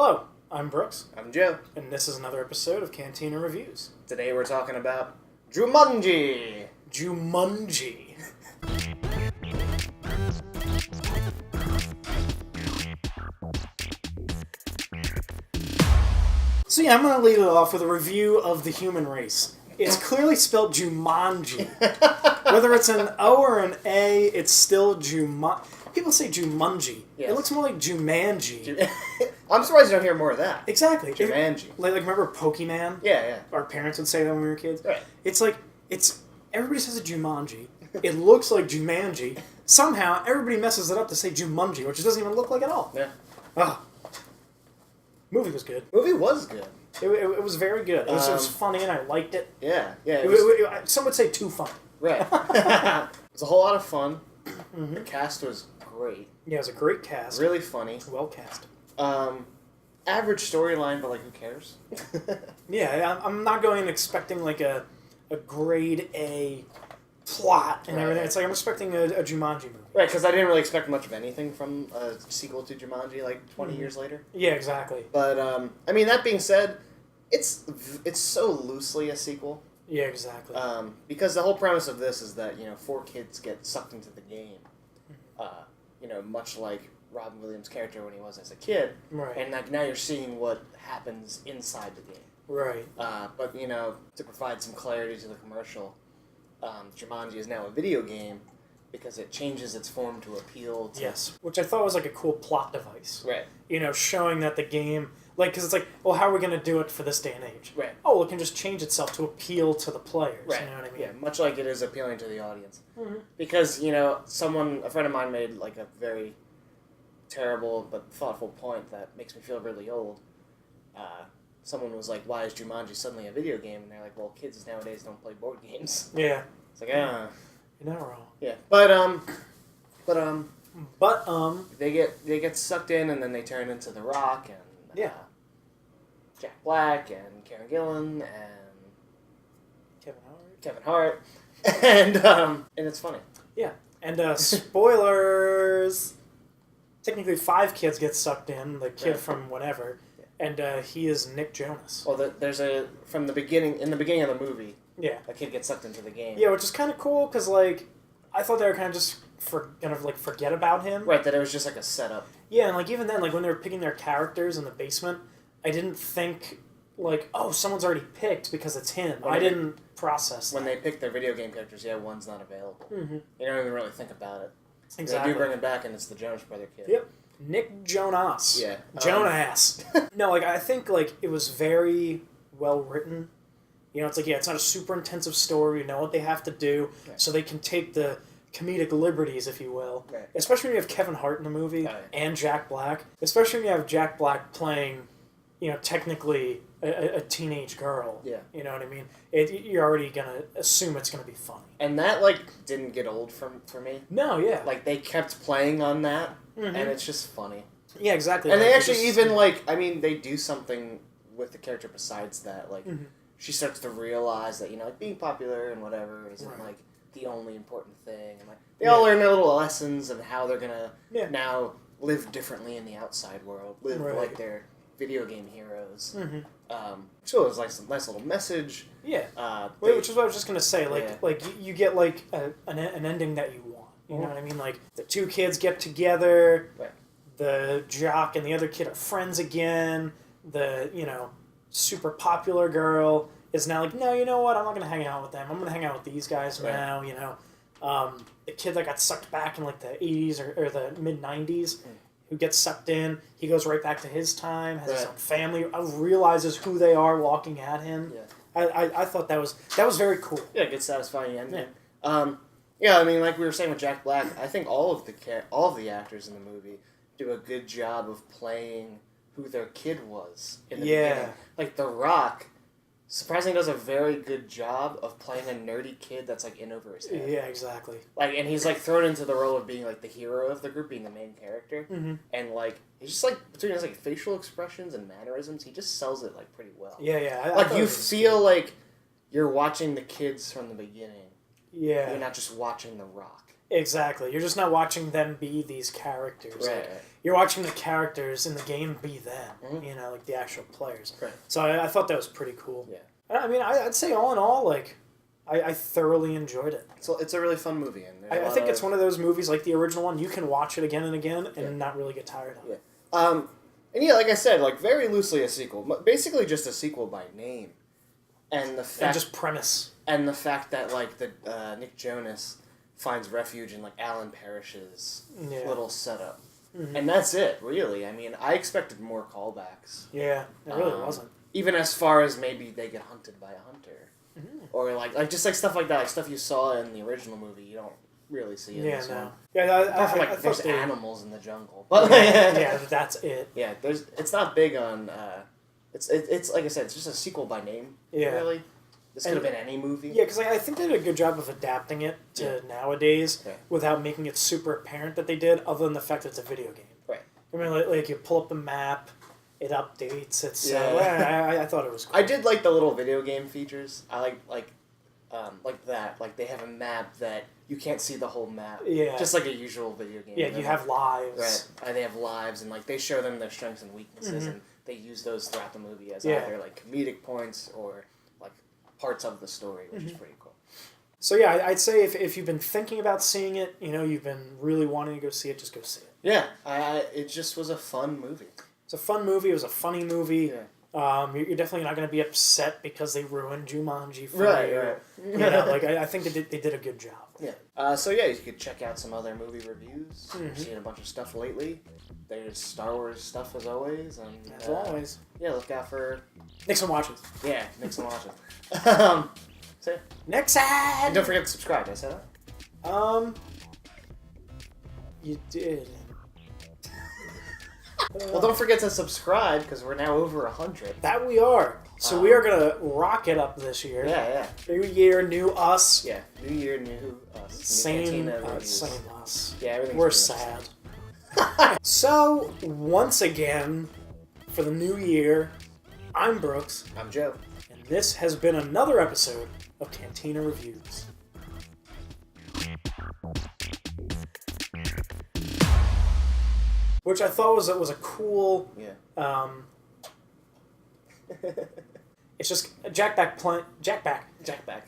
Hello, I'm Brooks, I'm Joe. and this is another episode of Cantina Reviews. Today we're talking about Jumanji. Jumanji. So yeah, I'm going to lead it off with a review of the human race. It's clearly spelled Jumanji. Whether it's an O or an A, it's still Jumanji. People say Jumanji. Yes. It looks more like Jumanji. I'm surprised you don't hear more of that. Exactly. Jumanji. Like remember Pokemon? Yeah. Our parents would say that when we were kids. Right. It's like, everybody says a Jumanji. It looks like Jumanji. Somehow, everybody messes it up to say Jumanji, which it doesn't even look like at all. Yeah. Ah. Movie was good. Movie was good. It was very good. It was funny and I liked it. Yeah. Some would say too funny. Right. It was a whole lot of fun. Mm-hmm. The cast was great. Yeah, it was a great cast. Really funny. Well cast. Average storyline, but like, who cares? Yeah, I'm not going expecting like a grade A plot and everything. It's like I'm expecting a Jumanji movie. Right, because I didn't really expect much of anything from a sequel to Jumanji like 20 years later. Yeah, exactly. But, I mean, that being said, it's so loosely a sequel. Yeah, exactly. Because the whole premise of this is that, 4 kids get sucked into the game. Much like Robin Williams' character when he was as a kid. Right. And like now you're seeing what happens inside the game. Right. But, to provide some clarity to the commercial, Jumanji is now a video game because it changes its form to appeal to... Yes, which I thought was like a cool plot device. Right. Showing that the game... Like, because it's like, well, how are we going to do it for this day and age? Right. Oh, well, it can just change itself to appeal to the players. Right. You know what I mean? Yeah, much like it is appealing to the audience. Mm-hmm. Because, a friend of mine made, like, a very terrible but thoughtful point that makes me feel really old. Someone was like, why is Jumanji suddenly a video game? And they're like, well, kids nowadays don't play board games. Yeah. It's like, You're not wrong. Yeah. But, they get sucked in and then they turn into The Rock and... Yeah. Jack Black and Karen Gillan and Kevin Hart. and it's funny. Yeah. And spoilers. Technically 5 kids get sucked in. The kid from whatever. And he is Nick Jonas. Well, there's in the beginning of the movie, yeah, a kid gets sucked into the game. Yeah, which is kind of cool because like I thought they were kind of just forget about him. Right, that it was just like a setup. Yeah, and like even then, like when they were picking their characters in the basement, I didn't think like, oh, someone's already picked because it's him. I didn't process when they pick their video game characters. Yeah, one's not available. Mm-hmm. You don't even really think about it. Exactly. They do bring it back, and it's the Jonas Brother kid. Yep. Nick Jonas. Yeah. Jonas. No, like I think like it was very well written. It's like, yeah, it's not a super intensive story. You know what they have to do, so they can take the comedic liberties, if you will. Right. Especially when you have Kevin Hart in the movie and Jack Black. Especially when you have Jack Black playing, technically a teenage girl. Yeah. You know what I mean? You're already gonna assume it's gonna be funny. And that like didn't get old for me. No, yeah. Like they kept playing on that, and it's just funny. Yeah, exactly. And like, they actually they do something with the character besides that. Like, she starts to realize that, like, being popular and whatever isn't, like, the only important thing. And, like, they all learn their little lessons of how they're going to now live differently in the outside world. Live like their video game heroes. So it was, like, some nice little message. Yeah. Which is what I was just going to say. Like you get, like, an ending that you want. You know what I mean? Like, the 2 kids get together. Right. The jock and the other kid are friends again. The, super popular girl is now like, no, you know what? I'm not going to hang out with them. I'm going to hang out with these guys now, The kid that got sucked back in, like, the 80s or the mid-90s, who gets sucked in, he goes right back to his time, has his own family, realizes who they are walking at him. Yeah. I thought that was very cool. Yeah, good satisfying ending. Yeah. I mean, like we were saying with Jack Black, I think all of the actors in the movie do a good job of playing who their kid was in the beginning. Like The Rock, surprisingly does a very good job of playing a nerdy kid that's like in over his head. Yeah, exactly. Like, and he's like thrown into the role of being like the hero of the group, being the main character, and like he's just like between his like facial expressions and mannerisms, he just sells it like pretty well. Yeah. Like you feel like you're watching the kids from the beginning. Yeah. You're not just watching The Rock. Exactly. You're just not watching them be these characters. Right. Like, you're watching the characters in the game be them. Mm-hmm. You know, like the actual players. Right. So I thought that was pretty cool. Yeah. I mean, I'd say all in all, like, I thoroughly enjoyed it. So it's a really fun movie, and I think it's one of those movies like the original one. You can watch it again and again and not really get tired of it. Yeah. And yeah, like I said, like very loosely a sequel, basically just a sequel by name, and the fact And just premise. and the fact that like the Nick Jonas finds refuge in like Alan Parrish's little setup, and that's it really. I mean, I expected more callbacks. Yeah, it really wasn't. Even as far as maybe they get hunted by a hunter, or like just like stuff like that, like stuff you saw in the original movie, you don't really see in this one. Yeah, Apart from I like there's thought they- animals in the jungle, but yeah, that's it. yeah, it's not big on. It's like I said, it's just a sequel by name. Yeah. Really, this could have been any movie. Yeah, because I think they did a good job of adapting it to nowadays Yeah. without making it super apparent that they did, other than the fact that it's a video game. Right. I mean, like you pull up the map, it updates. It's Yeah. I thought it was cool. I did like the little video game features. I like that. Like they have a map that you can't see the whole map. Yeah. Just like a usual video game. Yeah, And you then, have lives. Right. And they have lives, and like they show them their strengths and weaknesses, and they use those throughout the movie as Yeah. either like comedic points or like parts of the story, which is pretty cool. So yeah, I'd say if you've been thinking about seeing it, you know, you've been really wanting to go see it, just go see it. Yeah, it just was a fun movie. It's a fun movie. It was a funny movie. Yeah. You're definitely not going to be upset because they ruined Jumanji for you. Right. You know, like I think they did a good job. Yeah. So yeah, you could check out some other movie reviews. We've seen a bunch of stuff lately. There's Star Wars stuff as always, and As always. yeah, look out for Nixon watches. Nixon watches. So Nixon. and don't forget to subscribe. Did I say that? You did. Well, don't forget to subscribe because we're now over 100. That we are. So we are gonna rock it up this year. Yeah. New year, new us. Yeah. New year, new us. New Same, Cantina reviews. same us. Yeah, everything's We're pretty much sad. So once again, for the new year, I'm Brooks, I'm Joe. and this has been another episode of Cantina Reviews. Which I thought was a cool. Yeah. It's just Jack back. Jack back.